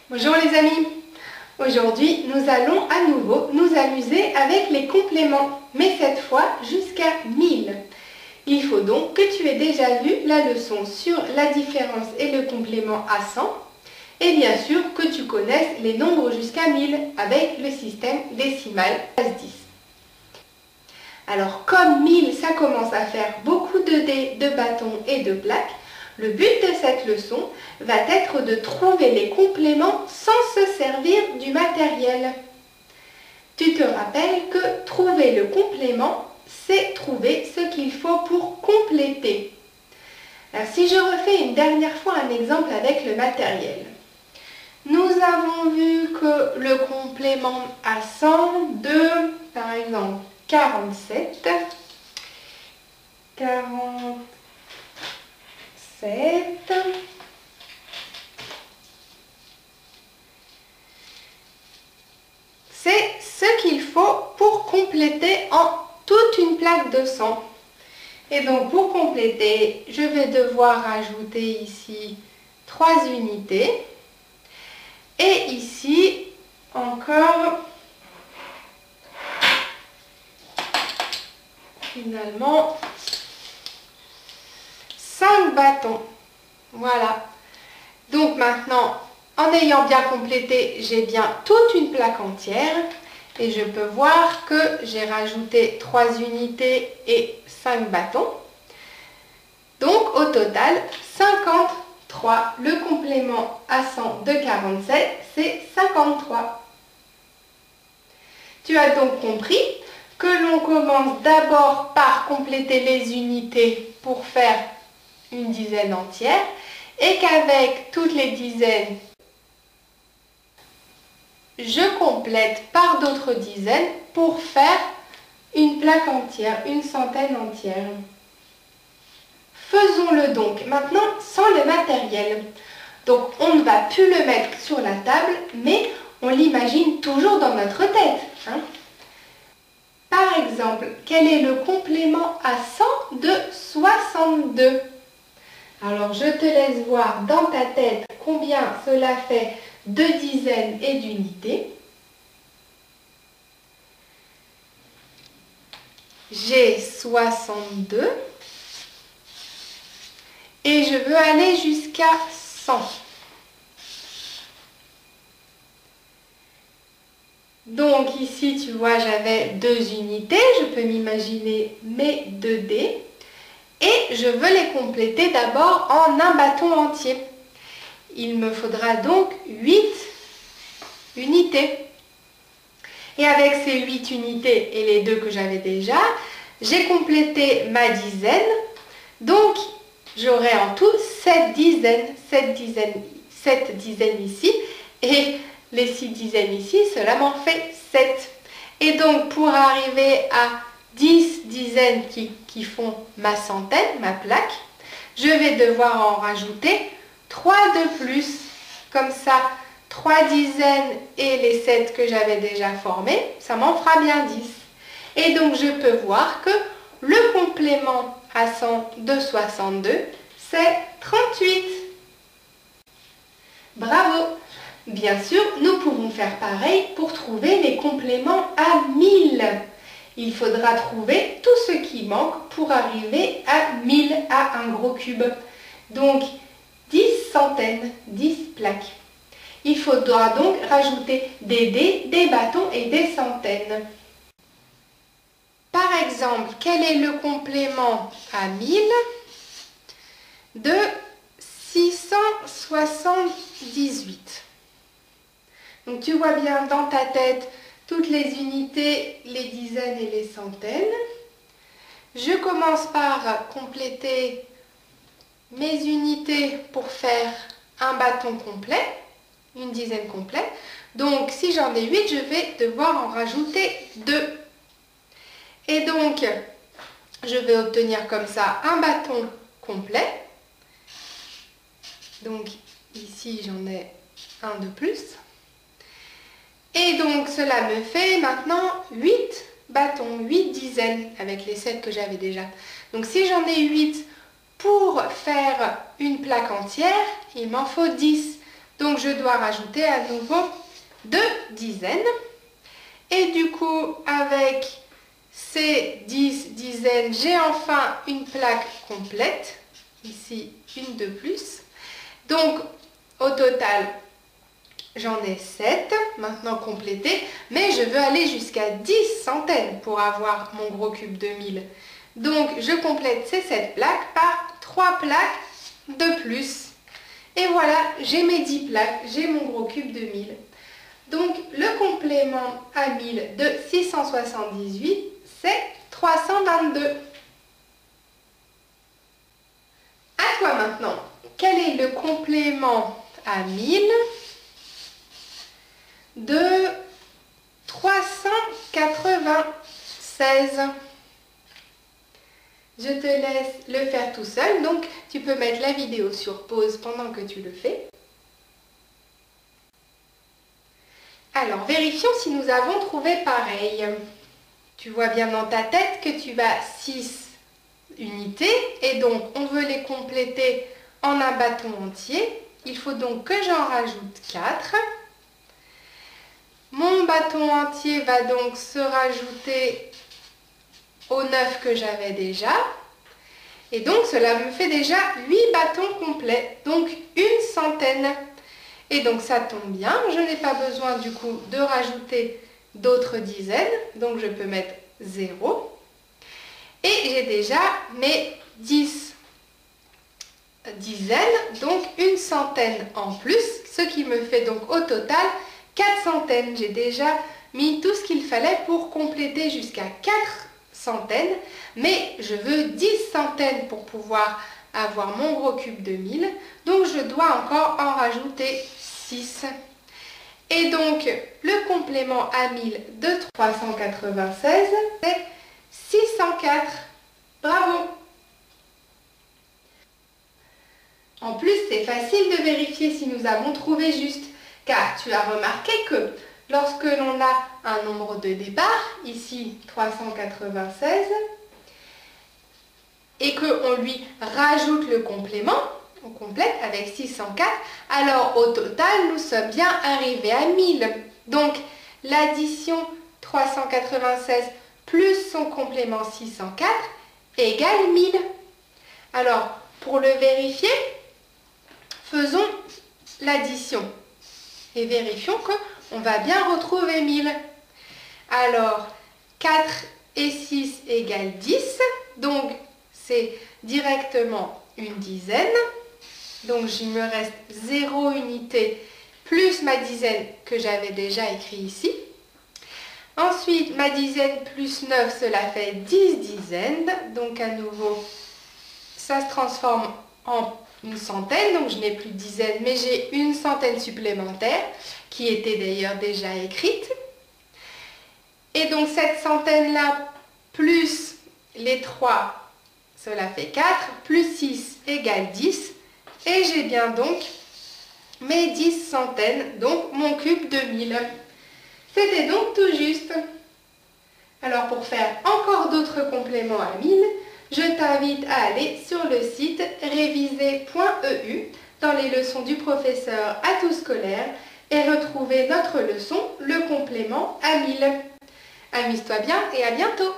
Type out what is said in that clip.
Bonjour les amis. Aujourd'hui, nous allons à nouveau nous amuser avec les compléments, mais cette fois jusqu'à 1000. Il faut donc que tu aies déjà vu la leçon sur la différence et le complément à 100 et bien sûr que tu connaisses les nombres jusqu'à 1000 avec le système décimal base 10. Alors comme 1000, ça commence à faire beaucoup de dés, de bâtons et de plaques, le but de cette leçon va être de trouver les compléments sans se servir du matériel. Tu te rappelles que trouver le complément, c'est trouver ce qu'il faut pour compléter. Alors, si je refais une dernière fois un exemple avec le matériel. Nous avons vu que le complément à 100 de, par exemple, 47, c'est ce qu'il faut pour compléter en toute une plaque de 100. Et donc pour compléter, je vais devoir ajouter ici 3 unités. Et ici encore, finalement, 5 bâtons. Voilà. Donc maintenant, en ayant bien complété, j'ai bien toute une plaque entière. Et je peux voir que j'ai rajouté 3 unités et 5 bâtons. Donc au total, 53. Le complément à 100 de 47, c'est 53. Tu as donc compris que l'on commence d'abord par compléter les unités pour faire une dizaine entière et qu'avec toutes les dizaines, je complète par d'autres dizaines pour faire une plaque entière, une centaine entière. Faisons-le donc maintenant sans le matériel. Donc on ne va plus le mettre sur la table, mais on l'imagine toujours dans notre tête. Par exemple, quel est le complément à 100 de 62? Alors je te laisse voir dans ta tête combien cela fait de dizaines et d'unités. J'ai 62 et je veux aller jusqu'à 100. Donc ici, tu vois, j'avais 2 unités. Je peux m'imaginer mes 2 dés. Et je veux les compléter d'abord en un bâton entier. Il me faudra donc 8 unités. Et avec ces 8 unités et les 2 que j'avais déjà, j'ai complété ma dizaine. Donc, j'aurai en tout 7 dizaines. 7 dizaines ici. Et les 6 dizaines ici, cela m'en fait 7. Et donc, pour arriver à 10 dizaines qui font ma centaine, ma plaque, je vais devoir en rajouter 3 de plus. Comme ça, 3 dizaines et les 7 que j'avais déjà formés, ça m'en fera bien 10. Et donc, je peux voir que le complément à 100 de 62, c'est 38. Bravo! Bien sûr, nous pouvons faire pareil pour trouver les compléments à 1000. Il faudra trouver tout ce qui manque pour arriver à 1000, à un gros cube. Donc, 10 centaines, 10 plaques. Il faudra donc rajouter des dés, des bâtons et des centaines. Par exemple, quel est le complément à 1000 de 678? Donc tu vois bien dans ta tête toutes les unités, les dizaines et les centaines. Je commence par compléter mes unités pour faire un bâton complet, une dizaine complète. Donc si j'en ai 8, je vais devoir en rajouter 2. Et donc, je vais obtenir comme ça un bâton complet. Donc ici, j'en ai un de plus. Et donc, cela me fait maintenant 8 bâtons, 8 dizaines avec les 7 que j'avais déjà. Donc, si j'en ai 8 pour faire une plaque entière, il m'en faut 10. Donc je dois rajouter à nouveau 2 dizaines. Et du coup, avec ces 10 dizaines, j'ai enfin une plaque complète. Ici, une de plus. Donc, au total, j'en ai 7 maintenant complétées. Mais je veux aller jusqu'à 10 centaines pour avoir mon gros cube de 1000. Donc, je complète ces 7 plaques par 3 plaques de plus. Et voilà, j'ai mes 10 plaques, j'ai mon gros cube de 1000. Donc, le complément à 1000 de 678, c'est 322. À toi maintenant, quel est le complément à 1000 de 396? Je te laisse le faire tout seul, donc tu peux mettre la vidéo sur pause pendant que tu le fais. Alors, vérifions si nous avons trouvé pareil. Tu vois bien dans ta tête que tu as 6 unités et donc on veut les compléter en un bâton entier. Il faut donc que j'en rajoute 4. Mon bâton entier va donc se rajouter aux 9 que j'avais déjà. Et donc cela me fait déjà 8 bâtons complets, donc une centaine. Et donc ça tombe bien, je n'ai pas besoin du coup de rajouter d'autres dizaines, donc je peux mettre 0. Et j'ai déjà mes 10 dizaines, donc une centaine en plus, ce qui me fait donc au total 4 centaines. J'ai déjà mis tout ce qu'il fallait pour compléter jusqu'à 4 centaines, mais je veux 10 centaines pour pouvoir avoir mon gros cube de 1000, donc je dois encore en rajouter 6. Et donc, le complément à 1000 de 396, c'est 604. Bravo! En plus, c'est facile de vérifier si nous avons trouvé juste, car tu as remarqué que lorsque l'on a un nombre de départ, ici 396, et qu'on lui rajoute le complément, on complète avec 604, alors au total, nous sommes bien arrivés à 1000. Donc, l'addition 396 plus son complément 604 égale 1000. Alors, pour le vérifier, faisons l'addition et vérifions qu'on va bien retrouver 1000. Alors, 4 et 6 égale 10, donc c'est directement une dizaine. Donc, il me reste 0 unité plus ma dizaine que j'avais déjà écrit ici. Ensuite, ma dizaine plus 9, cela fait 10 dizaines. Donc, à nouveau, ça se transforme en une centaine. Donc, je n'ai plus de dizaines, mais j'ai une centaine supplémentaire qui était d'ailleurs déjà écrite. Et donc, cette centaine-là, plus les 3, cela fait 4, plus 6 égale 10. Et j'ai bien donc mes 10 centaines, donc mon cube de 1000. C'était donc tout juste. Alors pour faire encore d'autres compléments à 1000, je t'invite à aller sur le site réviser.eu dans les leçons du professeur Atout Scolaire et retrouver notre leçon, le complément à 1000. Amuse-toi bien et à bientôt!